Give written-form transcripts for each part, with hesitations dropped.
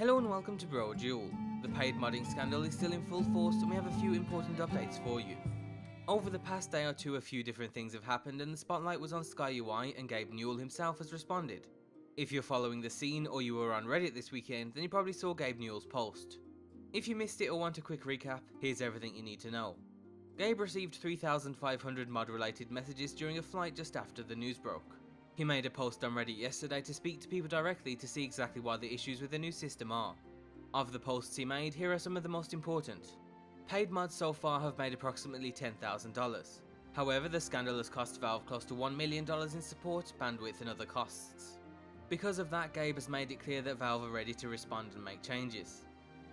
Hello and welcome to Brodual. The paid modding scandal is still in full force and we have a few important updates for you. Over the past day or two a few different things have happened and the spotlight was on SkyUI and Gabe Newell himself has responded. If you're following the scene or you were on Reddit this weekend, then you probably saw Gabe Newell's post. If you missed it or want a quick recap, here's everything you need to know. Gabe received 3,500 mod related messages during a flight just after the news broke. He made a post on Reddit yesterday to speak to people directly to see exactly what the issues with the new system are. Of the posts he made, here are some of the most important. Paid mods so far have made approximately $10,000. However, the scandal has cost Valve close to $1 million in support, bandwidth and other costs. Because of that, Gabe has made it clear that Valve are ready to respond and make changes.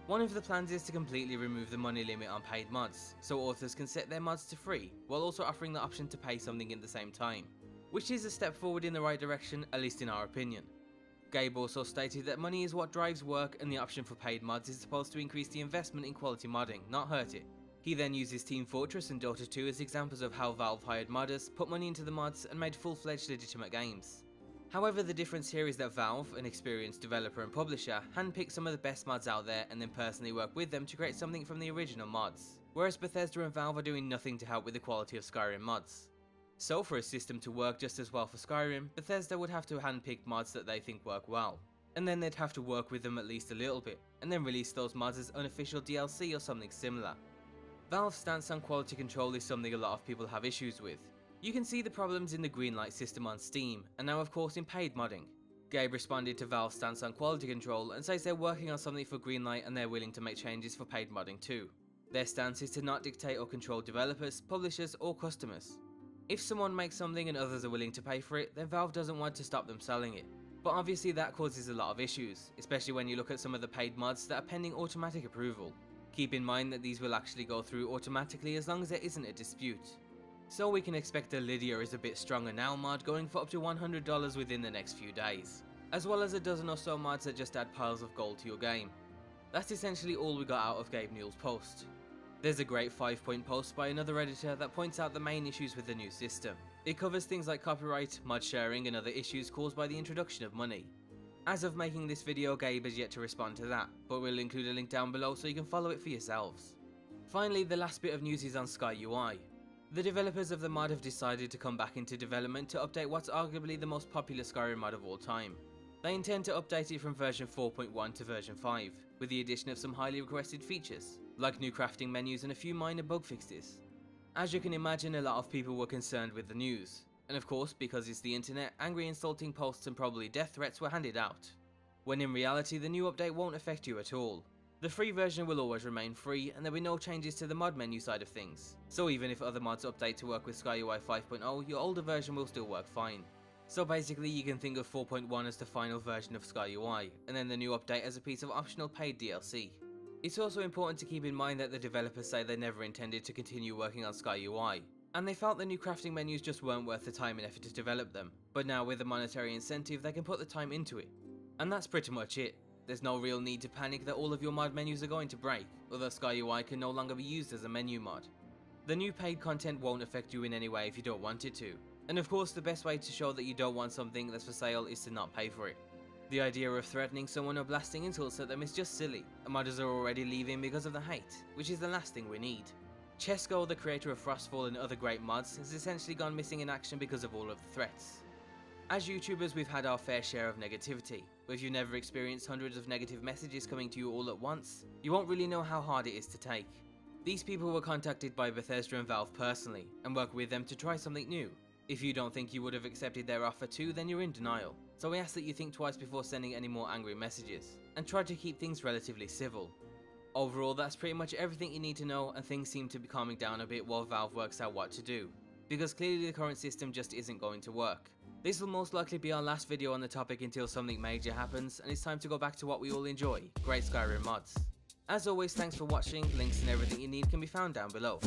One of the plans is to completely remove the money limit on paid mods, so authors can set their mods to free, while also offering the option to pay something at the same time. Which is a step forward in the right direction, at least in our opinion. Gabe also stated that money is what drives work and the option for paid mods is supposed to increase the investment in quality modding, not hurt it. He then uses Team Fortress and Dota 2 as examples of how Valve hired modders, put money into the mods and made full-fledged legitimate games. However, the difference here is that Valve, an experienced developer and publisher, handpicked some of the best mods out there and then personally work with them to create something from the original mods, whereas Bethesda and Valve are doing nothing to help with the quality of Skyrim mods. So for a system to work just as well for Skyrim, Bethesda would have to handpick mods that they think work well, and then they'd have to work with them at least a little bit, and then release those mods as unofficial DLC or something similar. Valve's stance on quality control is something a lot of people have issues with. You can see the problems in the greenlight system on Steam, and now of course in paid modding. Gabe responded to Valve's stance on quality control and says they're working on something for greenlight and they're willing to make changes for paid modding too. Their stance is to not dictate or control developers, publishers or customers. If someone makes something and others are willing to pay for it, then Valve doesn't want to stop them selling it. But obviously that causes a lot of issues, especially when you look at some of the paid mods that are pending automatic approval. Keep in mind that these will actually go through automatically as long as there isn't a dispute. So we can expect a Lydia is a bit stronger now mod going for up to $100 within the next few days, as well as a dozen or so mods that just add piles of gold to your game. That's essentially all we got out of Gabe Newell's post. There's a great 5-point post by another editor that points out the main issues with the new system. It covers things like copyright, mod sharing and other issues caused by the introduction of money. As of making this video, Gabe has yet to respond to that, but we'll include a link down below so you can follow it for yourselves. Finally, the last bit of news is on SkyUI. The developers of the mod have decided to come back into development to update what's arguably the most popular Skyrim mod of all time. They intend to update it from version 4.1 to version 5, with the addition of some highly requested features, like new crafting menus and a few minor bug fixes. As you can imagine, a lot of people were concerned with the news, and of course, because it's the internet, angry insulting posts and probably death threats were handed out. When in reality, the new update won't affect you at all. The free version will always remain free and there'll be no changes to the mod menu side of things, so even if other mods update to work with SkyUI 5.0, your older version will still work fine. So basically you can think of 4.1 as the final version of SkyUI, and then the new update as a piece of optional paid DLC. It's also important to keep in mind that the developers say they never intended to continue working on SkyUI, and they felt the new crafting menus just weren't worth the time and effort to develop them, but now with a monetary incentive they can put the time into it. And that's pretty much it. There's no real need to panic that all of your mod menus are going to break, or that SkyUI can no longer be used as a menu mod. The new paid content won't affect you in any way if you don't want it to. And of course the best way to show that you don't want something that's for sale is to not pay for it. The idea of threatening someone or blasting insults at them is just silly, and modders are already leaving because of the hate, which is the last thing we need. Chesko, the creator of Frostfall and other great mods, has essentially gone missing in action because of all of the threats. As YouTubers we've had our fair share of negativity, but if you've never experienced hundreds of negative messages coming to you all at once, you won't really know how hard it is to take. These people were contacted by Bethesda and Valve personally, and work with them to try something new. If you don't think you would have accepted their offer too, then you're in denial, so we ask that you think twice before sending any more angry messages, and try to keep things relatively civil. Overall, that's pretty much everything you need to know, and things seem to be calming down a bit while Valve works out what to do, because clearly the current system just isn't going to work. This will most likely be our last video on the topic until something major happens, and it's time to go back to what we all enjoy, great Skyrim mods. As always, thanks for watching, links and everything you need can be found down below.